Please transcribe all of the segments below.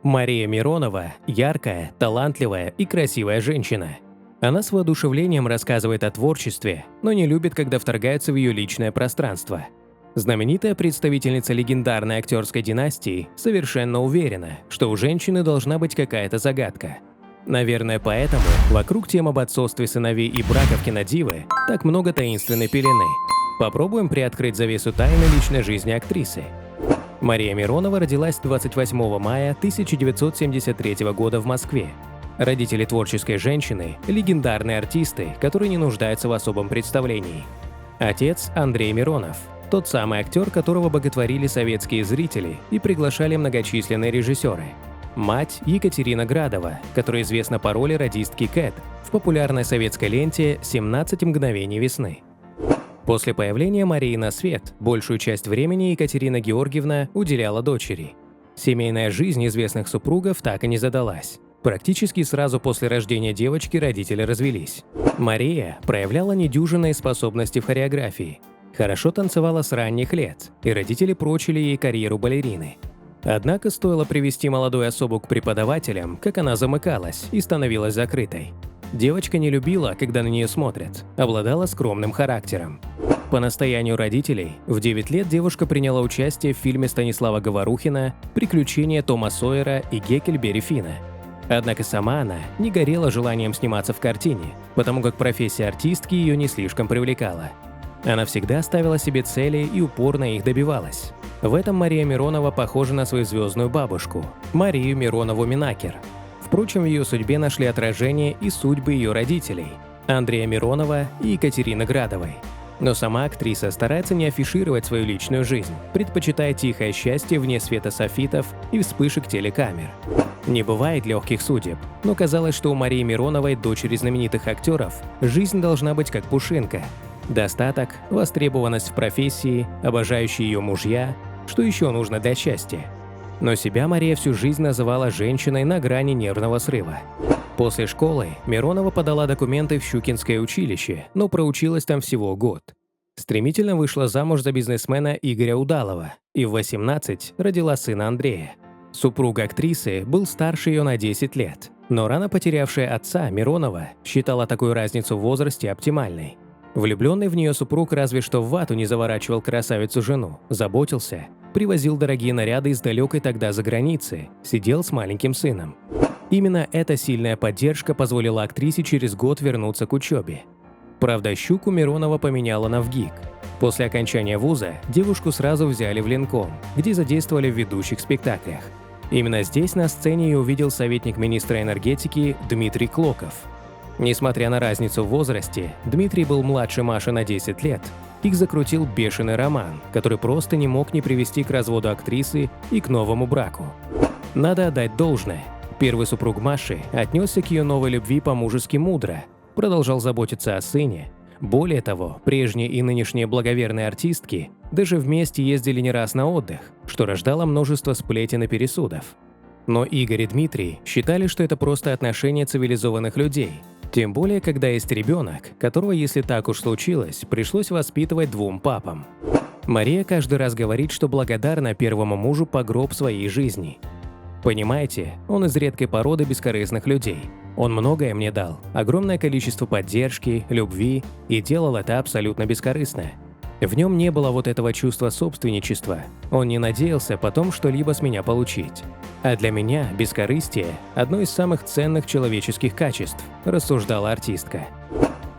Мария Миронова – яркая, талантливая и красивая женщина. Она с воодушевлением рассказывает о творчестве, но не любит, когда вторгаются в ее личное пространство. Знаменитая представительница легендарной актерской династии совершенно уверена, что у женщины должна быть какая-то загадка. Наверное, поэтому вокруг тем об отцовстве сыновей и браков кинодивы так много таинственной пелены. Попробуем приоткрыть завесу тайны личной жизни актрисы. Мария Миронова родилась 28 мая 1973 года в Москве. Родители творческой женщины – легендарные артисты, которые не нуждаются в особом представлении. Отец – Андрей Миронов, тот самый актер, которого боготворили советские зрители и приглашали многочисленные режиссеры. Мать – Екатерина Градова, которая известна по роли радистки Кэт в популярной советской ленте «17 мгновений весны». После появления Марии на свет большую часть времени Екатерина Георгиевна уделяла дочери. Семейная жизнь известных супругов так и не задалась. Практически сразу после рождения девочки родители развелись. Мария проявляла недюжинные способности в хореографии. Хорошо танцевала с ранних лет, и родители прочили ей карьеру балерины. Однако стоило привести молодую особу к преподавателям, как она замыкалась и становилась закрытой. Девочка не любила, когда на нее смотрят, обладала скромным характером. По настоянию родителей, в 9 лет девушка приняла участие в фильме Станислава Говорухина «Приключения Тома Сойера и Гекльберри Финна». Однако сама она не горела желанием сниматься в картине, потому как профессия артистки ее не слишком привлекала. Она всегда ставила себе цели и упорно их добивалась. В этом Мария Миронова похожа на свою звездную бабушку, Марию Миронову-Минакер. Впрочем, в ее судьбе нашли отражение и судьбы ее родителей – Андрея Миронова и Екатерины Градовой. Но сама актриса старается не афишировать свою личную жизнь, предпочитая тихое счастье вне света софитов и вспышек телекамер. Не бывает легких судеб, но казалось, что у Марии Мироновой, дочери знаменитых актеров, жизнь должна быть как пушинка. Достаток, востребованность в профессии, обожающие ее мужья – что еще нужно для счастья? Но себя Мария всю жизнь называла женщиной на грани нервного срыва. После школы Миронова подала документы в Щукинское училище, но проучилась там всего год. Стремительно вышла замуж за бизнесмена Игоря Удалова и в 18 родила сына Андрея. Супруг актрисы был старше ее на 10 лет, но рано потерявшая отца Миронова считала такую разницу в возрасте оптимальной. Влюбленный в нее супруг разве что в вату не заворачивал красавицу-жену, заботился, привозил дорогие наряды из далекой тогда заграницы, сидел с маленьким сыном. Именно эта сильная поддержка позволила актрисе через год вернуться к учебе. Правда, щуку Миронова поменяла на ВГИК. После окончания вуза девушку сразу взяли в Ленком, где задействовали в ведущих спектаклях. Именно здесь на сцене ее увидел советник министра энергетики Дмитрий Клоков. Несмотря на разницу в возрасте, Дмитрий был младше Маши на 10 лет. Их закрутил бешеный роман, который просто не мог не привести к разводу актрисы и к новому браку. Надо отдать должное. Первый супруг Маши отнесся к ее новой любви по-мужески мудро, продолжал заботиться о сыне. Более того, прежние и нынешние благоверные артистки даже вместе ездили не раз на отдых, что рождало множество сплетен и пересудов. Но Игорь и Дмитрий считали, что это просто отношения цивилизованных людей. Тем более, когда есть ребенок, которого, если так уж случилось, пришлось воспитывать двум папам. Мария каждый раз говорит, что благодарна первому мужу по гроб своей жизни. Понимаете, он из редкой породы бескорыстных людей. Он многое мне дал, огромное количество поддержки, любви, и делал это абсолютно бескорыстно. В нем не было вот этого чувства собственничества, он не надеялся потом что-либо с меня получить. А для меня бескорыстие – одно из самых ценных человеческих качеств, рассуждала артистка.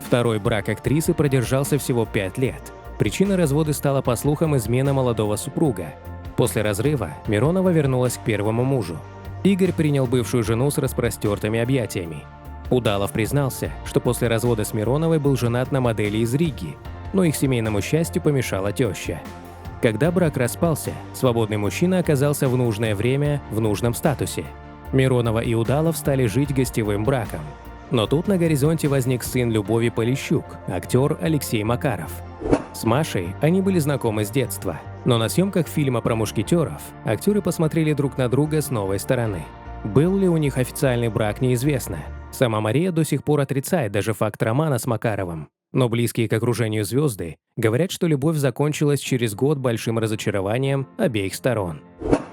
Второй брак актрисы продержался всего 5 лет. Причиной развода стала, по слухам, измена молодого супруга. После разрыва Миронова вернулась к первому мужу. Игорь принял бывшую жену с распростертыми объятиями. Удалов признался, что после развода с Мироновой был женат на модели из Риги, но их семейному счастью помешала теща. Когда брак распался, свободный мужчина оказался в нужное время в нужном статусе. Миронова и Удалов стали жить гостевым браком. Но тут на горизонте возник сын Любови Полищук, актер Алексей Макаров. С Машей они были знакомы с детства, но на съемках фильма про мушкетеров актеры посмотрели друг на друга с новой стороны. Был ли у них официальный брак, неизвестно. Сама Мария до сих пор отрицает даже факт романа с Макаровым. Но близкие к окружению звезды говорят, что любовь закончилась через год большим разочарованием обеих сторон.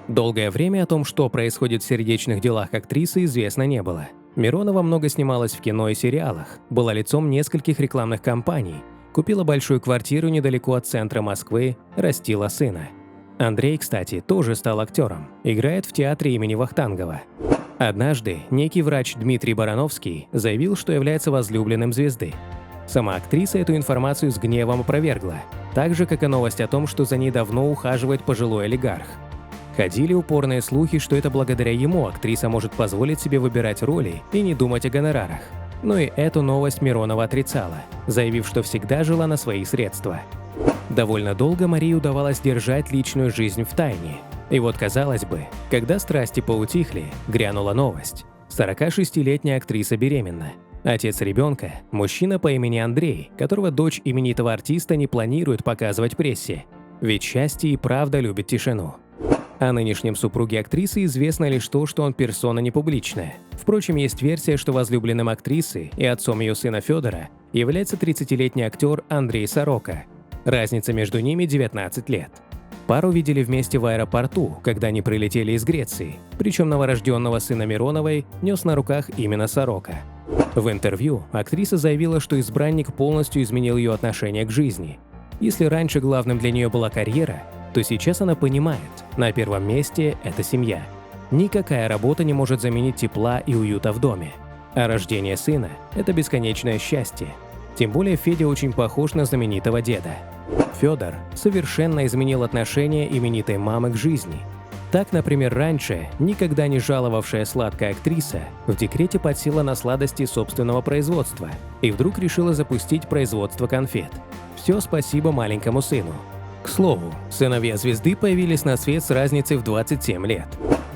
Долгое время о том, что происходит в сердечных делах актрисы, известно не было. Миронова много снималась в кино и сериалах, была лицом нескольких рекламных кампаний, купила большую квартиру недалеко от центра Москвы, растила сына. Андрей, кстати, тоже стал актером, играет в театре имени Вахтангова. Однажды некий врач Дмитрий Барановский заявил, что является возлюбленным звезды. Сама актриса эту информацию с гневом опровергла, так же, как и новость о том, что за ней давно ухаживает пожилой олигарх. Ходили упорные слухи, что это благодаря ему актриса может позволить себе выбирать роли и не думать о гонорарах. Но и эту новость Миронова отрицала, заявив, что всегда жила на свои средства. Довольно долго Марии удавалось держать личную жизнь в тайне. И вот, казалось бы, когда страсти поутихли, грянула новость. 46-летняя актриса беременна. Отец ребенка – мужчина по имени Андрей, которого дочь именитого артиста не планирует показывать прессе. Ведь счастье и правда любит тишину. О нынешнем супруге актрисы известно лишь то, что он персона непубличная. Впрочем, есть версия, что возлюбленным актрисы и отцом ее сына Федора является 30-летний актер Андрей Сорока. Разница между ними 19 лет. Пару видели вместе в аэропорту, когда они прилетели из Греции, причем новорожденного сына Мироновой нес на руках именно Сорока. В интервью актриса заявила, что избранник полностью изменил ее отношение к жизни. Если раньше главным для нее была карьера, то сейчас она понимает, на первом месте – это семья. Никакая работа не может заменить тепла и уюта в доме. А рождение сына – это бесконечное счастье. Тем более Федя очень похож на знаменитого деда. Федор совершенно изменил отношение именитой мамы к жизни. Так, например, раньше никогда не жаловавшая сладкая актриса в декрете подсела на сладости собственного производства и вдруг решила запустить производство конфет. Все спасибо маленькому сыну. К слову, сыновья звезды появились на свет с разницей в 27 лет.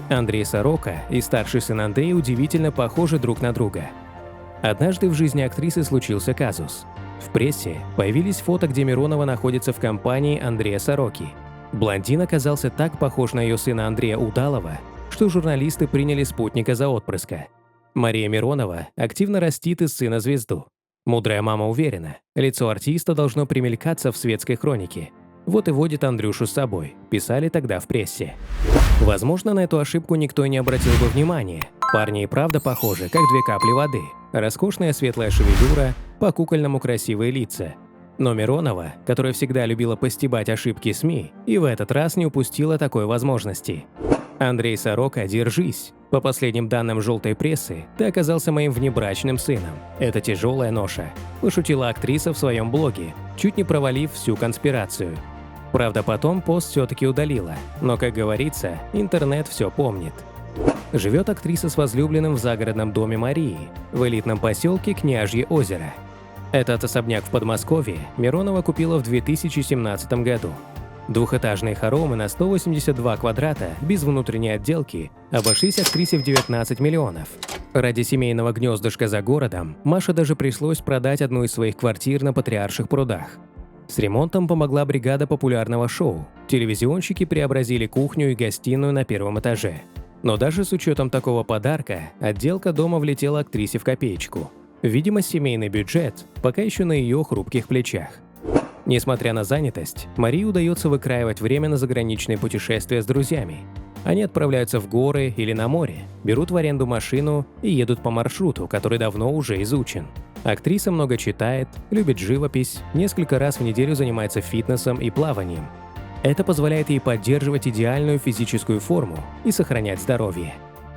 Андрей Сорока и старший сын Андрей удивительно похожи друг на друга. Однажды в жизни актрисы случился казус. В прессе появились фото, где Миронова находится в компании Андрея Сороки. Блондин оказался так похож на ее сына Андрея Удалова, что журналисты приняли спутника за отпрыска. Мария Миронова активно растит из сына звезду. Мудрая мама уверена, лицо артиста должно примелькаться в светской хронике. Вот и водит Андрюшу с собой, писали тогда в прессе. Возможно, на эту ошибку никто и не обратил бы внимания. Парни и правда похожи, как две капли воды. Роскошная светлая шевелюра, по-кукольному красивые лица. Но Миронова, которая всегда любила постебать ошибки СМИ, и в этот раз не упустила такой возможности. Андрей Сорока, держись. По последним данным желтой прессы, ты оказался моим внебрачным сыном. Это тяжелая ноша, пошутила актриса в своем блоге, чуть не провалив всю конспирацию. Правда, потом пост все-таки удалила, но, как говорится, интернет все помнит. Живет актриса с возлюбленным в загородном доме Марии, в элитном поселке Княжье озеро. Этот особняк в Подмосковье Миронова купила в 2017 году. Двухэтажные хоромы на 182 квадрата без внутренней отделки обошлись актрисе в 19 миллионов. Ради семейного гнездышка за городом Маше даже пришлось продать одну из своих квартир на Патриарших прудах. С ремонтом помогла бригада популярного шоу. Телевизионщики преобразили кухню и гостиную на первом этаже. Но даже с учетом такого подарка, отделка дома влетела актрисе в копеечку. Видимо, семейный бюджет пока еще на ее хрупких плечах. Несмотря на занятость, Марии удается выкраивать время на заграничные путешествия с друзьями. Они отправляются в горы или на море, берут в аренду машину и едут по маршруту, который давно уже изучен. Актриса много читает, любит живопись, несколько раз в неделю занимается фитнесом и плаванием. Это позволяет ей поддерживать идеальную физическую форму и сохранять здоровье.